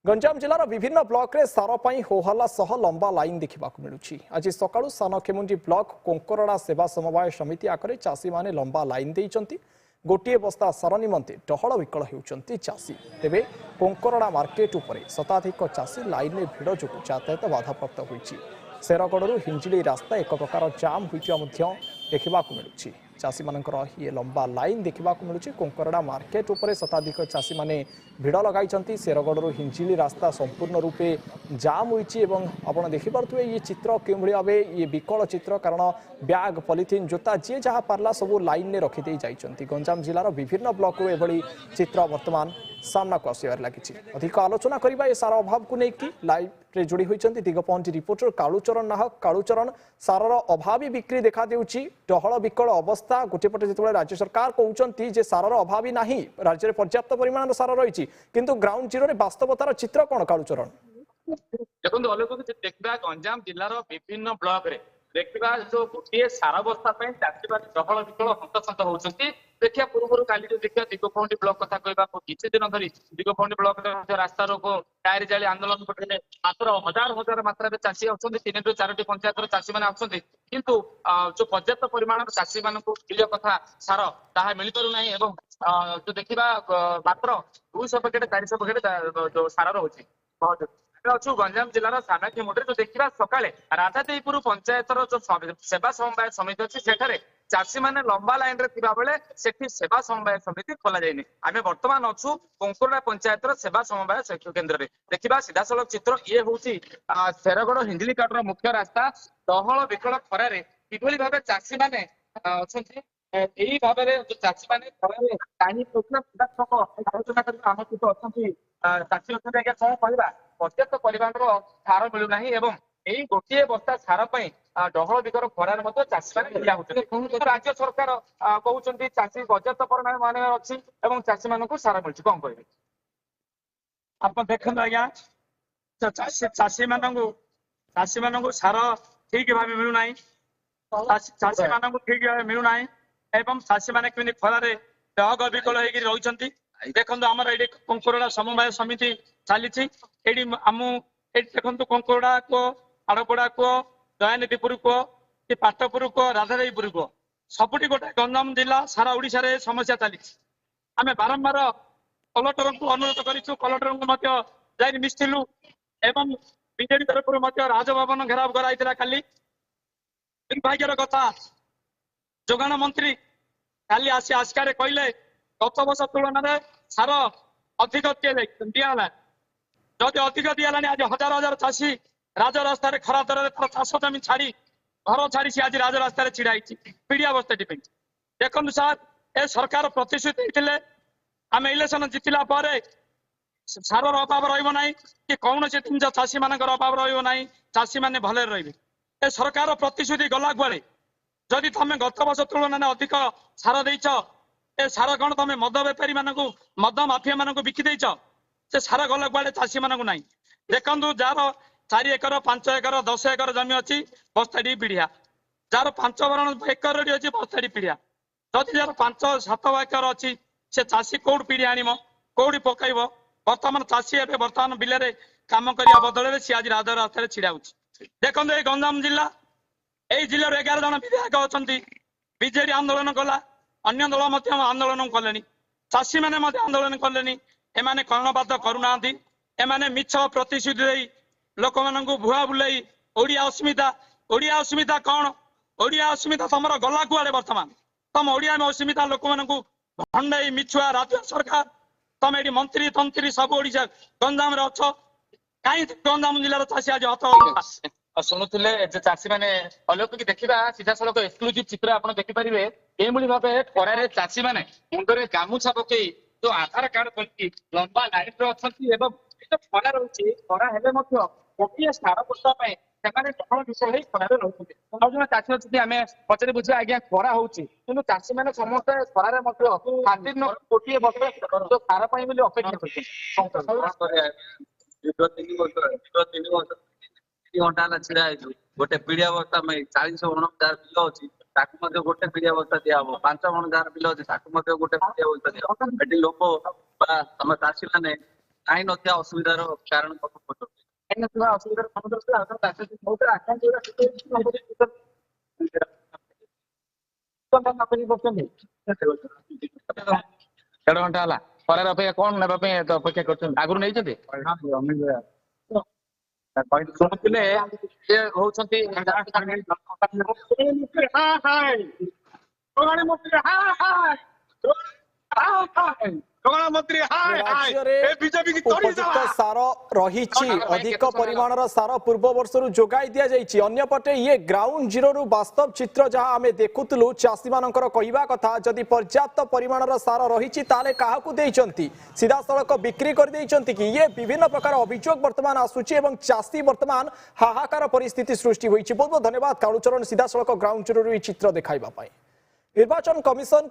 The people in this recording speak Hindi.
गंजाम जिलार विभिन्न ब्लॉक रे सार पाई होहल्ला सह लंबा लाइन देखा मिलूँ। आज सकाळु सानखेमुंडी ब्लॉक कोंकरड़ा सेवा समवाय समिति आगे चाषी माने लंबा लाइन देइचंती। गोटे बस्ता सार निमंते टहल विकल होउचंती चाषी। तेबे कोंकरड़ा मार्केट उपरे शताधिक चाषी लाइन में भिड़ जो यातायात बाधाप्राप्त होइछि। शेरगढ़ हिंजिली रास्ता एक प्रकार जाम होइथिबा देखा मिलूँ। चाषी मानकर ये लंबा लाइन देखा मिलूँ। कोंकरड़ा मार्केट उपरे शताधिक चाषी माने भिड़ लगाई। शेरगढ़ हिंजिली रास्ता संपूर्ण रूपे जाम होइछि। आपण देखिपे ये चित्र के भाव ये विकल चित्र, कारण ब्याग पॉलिथिन जोता जी जहाँ पार्ला सब लाइन में रखिदे जाइछंती। गंजाम जिलार विभिन्न ब्लॉक एभली चित्र वर्तमान सामना को आसबार लगी। अधिक आलोचना करबा ए सार अभाव को लेकिन लाइव रे जोड़ी होइछंती दिगपहंटी रिपोर्टर कालुचरण नाहक। कालुचरण, सारर अभावी बिक्री देखा देउछि, टहल विकल अवस्था। गोटे पटे जेतबेले राज्य सरकार कहउछंती जे सारर अभावी नाही, राज्य रे पर्याप्त परिमाण सार रहिछि, किंतु ग्राउंड जीरो रे वास्तवतार चित्र कोन? कालुचरण देखो अलोक देखा गंजाम जिलार विभिन्न ब्लॉक रे देखा जो गोटे सारा बस्ता चाषी चहल विकल हंतसंत होती। देखिए पूर्व काली जो देखिए दिगपहंडी ब्लॉक कथा कहवा किसी दिन धरी दिगपहंडी ब्लॉक रास्ता रोक टायर जाली आंदोलन पटे मात्र हजार हजार मात्रा चाषी अच्छा 3 ରୁ 4ଟି पंचायत चाषी मैंने आसती, किंतु जो पर्याप्त परिमाण चाषी मान मिलिया कथा सार ताहा मिल पारना। जो देखा मात्र 200 पैकेट 400 पैकेट जो सार रोचे अच्छु गंजाम जिलार सानाखेमुंडी। जो देखा सकाले राधादेईपुर पंचायतर जो सेवा समवाय समिति अच्छी सेठारे चाषी मैंने लंबा लाइन रे थिबा बेले सेठी सेवा समवाय समिति खोला जाइनि। आमे वर्तमान अच्छु कोंकरड़ा पंचायतर सेवा समवाय केन्द्र रे देखिबा सीधा सड़क चित्र। ये होउची शेरगढ़ हिंजिली काटर मुख्य रास्ता टहल विकल खरारे किभली भाबे चाषी माने अछंती। एही भाबे जो चाषी माने खरारे टाइम प्रोग्राम आलोचना करबा हम कितो अछंती चाषी अछंती। आगे कौन कहबा पर्याप्त परिमाण सार मिलूना एवं यही गोटे बस्ता सार डहल विकर खरार चाषी मैंने राज्य सरकार कहते चाषी पर्याप्त परिमाण मान अच्छी चाषी मान सार मिलूँ कौन कह? आप देखो आज्ञा चाषी मान सार ठीक भाव मिलूना, चाषी मान ठीक भाव मिलूना एवं चाषी मैंने कमी खरारे डग विकल होती। देखो आमर ये कोंकरड़ा समवाय समिति चली देखो कोंकरड़ा को आड़पड़ा को दयानिधिपुर को कि पाटपुर को राधादेईपुर को सबुटी गोटे गंजाम जिला सारा ओडिशा रे समस्या चली। आम बारंबार कलेक्टर को अनुरोध करूँ, कलेक्टर को जाई मिशिलु एवं बीजेडी तरफ राजभवन घेराव कराइला। काली दुर्भाग्यर कथा जोगाण मंत्री काली आसी आस्कारे कहले गत वर्ष तुलन में सार अधिक दिगला, जदि अधिक दिगला आज हजार हजार चाषी राजरास्ता खरा दर चाष जमी छाड़ी घर छाड़ी सी आज राजरास्ता छिड़ा पीड़िया अवस्था। देखो सार ए सरकार प्रतिश्रुति होते आम इलेक्शन जितला सार अभाव रहा कि कौन से जिन चाषी मान अभाव रहा, चाषी मैंने भले रे। ए सरकार प्रतिश्रुति गला गुआड़े जदि तुम गत वर्ष तुलन में अधिक सार देच ए सार कौन तुम मद बेपारी मान मद माफिया मान बिकी देच से सार गला गुआड़े चाषी मान ना। देखु जार 4 एकर 5 एकर 10 एकर जमी अच्छी बस्ताटी पीढ़िया, जार 5 भरण एकर अच्छी बस्ताटी पीढ़िया, जदि जार 5-7 एकर अच्छी से चाषी कौट पीढ़ी आनम कौटी पकड़। बर्तमान चाषी ए बर्तमान बिल कम करने बदल सी आज राजरास्ता छिड़ा। देखो ये गंजाम जिला यही जिले 11 जन विधायक अच्छा बीजेडी आंदोलन कला, अन्य दल आंदोलन कले, चाषी मैंने आंदोलन कले। एमाने कर्णपात करूना, एमाने मिछ प्रतिश्रुति लोक मान भुआ बुलाई ओडिया अस्मिता कौन? ओडिया अस्मिता तुम गला कुआड़े? बर्तमान तुम ओडिया में अस्मिता लोक मान भंडई मिछुआ राज्य सरकार तुम ये मंत्री तंत्री सब ओडिशा गंजाम अच्छ कहीं गंजाम जिलार चाषी आज हत शुणुले चाषी मैंने अलौकिक देखा सीधा सड़क एक्सक्लूसिव चित्र आप देखिपारे। यही भाव खरारे चाषी मैंने मुंडे गामुछा पकई जो आधार कार्ड करके लंबा लाइन अच्छा खरा रही खरा हेले गोटे सार बस्ता डहल विषय खरार रोचे। जन चाषी अच्छी आम पचारि बुझा आज्ञा खरा होची कि चाषी मैंने समस्त खरार गोटे बस्ता जो सार अपेक्षा घंटा छिड़ा गोटे पीड़िया बस्ता 40 भण जार बिल अच्छी गोटे पीड़िया बस्ता दिया 5 भण जार बिल अच्छी गोटे पीड़िया बस्ता दिया। लोक तुम चाषी मैंने କାହିଁ ନଥିବା ଅସୁବିଧାର କାରଣ କଥା ପଚାରୁଛି। କାହିଁକିନା ଅସୁବିଧାର ସମାଧାନ କରି ଆପଣ ଚାଷୀ ବହୁତ ଆକାଂକ୍ଷା କରୁଛନ୍ତି ଦେଢ ଘଣ୍ଟା ହେଲା ଖରାରେ ଅପେକ୍ଷା କଣ ନେବା ପାଇଁ ଅପେକ୍ଷା କରୁଛନ୍ତି ଆଗରୁ ନେଇଛନ୍ତି ଶୁଣୁଥିଲେ ସେ ହଉଛନ୍ତି ରାଜ୍ୟରେ ଉପଯୁକ୍ତ ସାର ରହିଛି ଅଧିକ ପରିମାଣର ସାର ପୂର୍ବ ବର୍ଷରୁ ଯୋଗାଇ ଦିଆଯାଇଛି ଅନ୍ୟପଟେ ଇଏ ଗ୍ରାଉଣ୍ଡ ଜିରୋରୁ ବାସ୍ତବ ଚିତ୍ର ଯାହା ଆମେ ଦେଖୁଥିଲୁ ଚାଷୀମାନଙ୍କର କହିବା କଥା ଯଦି ପର୍ଯ୍ୟାପ୍ତ ପରିମାଣର ସାର ରହିଛି ତାହେଲେ କାହାକୁ ଦେଇଛନ୍ତି ସିଧାସଳଖ ବିକ୍ରି କରିଦେଇଛନ୍ତି କି ଇଏ ବିଭିନ୍ନ ପ୍ରକାର ଅଭିଯୋଗ ବର୍ତ୍ତମାନ ଆସୁଛି ଏବଂ ଚାଷୀ ବର୍ତ୍ତମାନ ହାହାକାର ପରିସ୍ଥିତି ସୃଷ୍ଟି ହୋଇଛି ବହୁତ ବହୁତ ଧନ୍ୟବାଦ କାଳୁଚରଣ ସିଧାସଳଖ ଗ୍ରାଉଣ୍ଡ ଜିରୋରୁ ଏହି ଚିତ୍ର ଦେଖାଇବା ପାଇଁ ନିର୍ବାଚନ କମିଶନ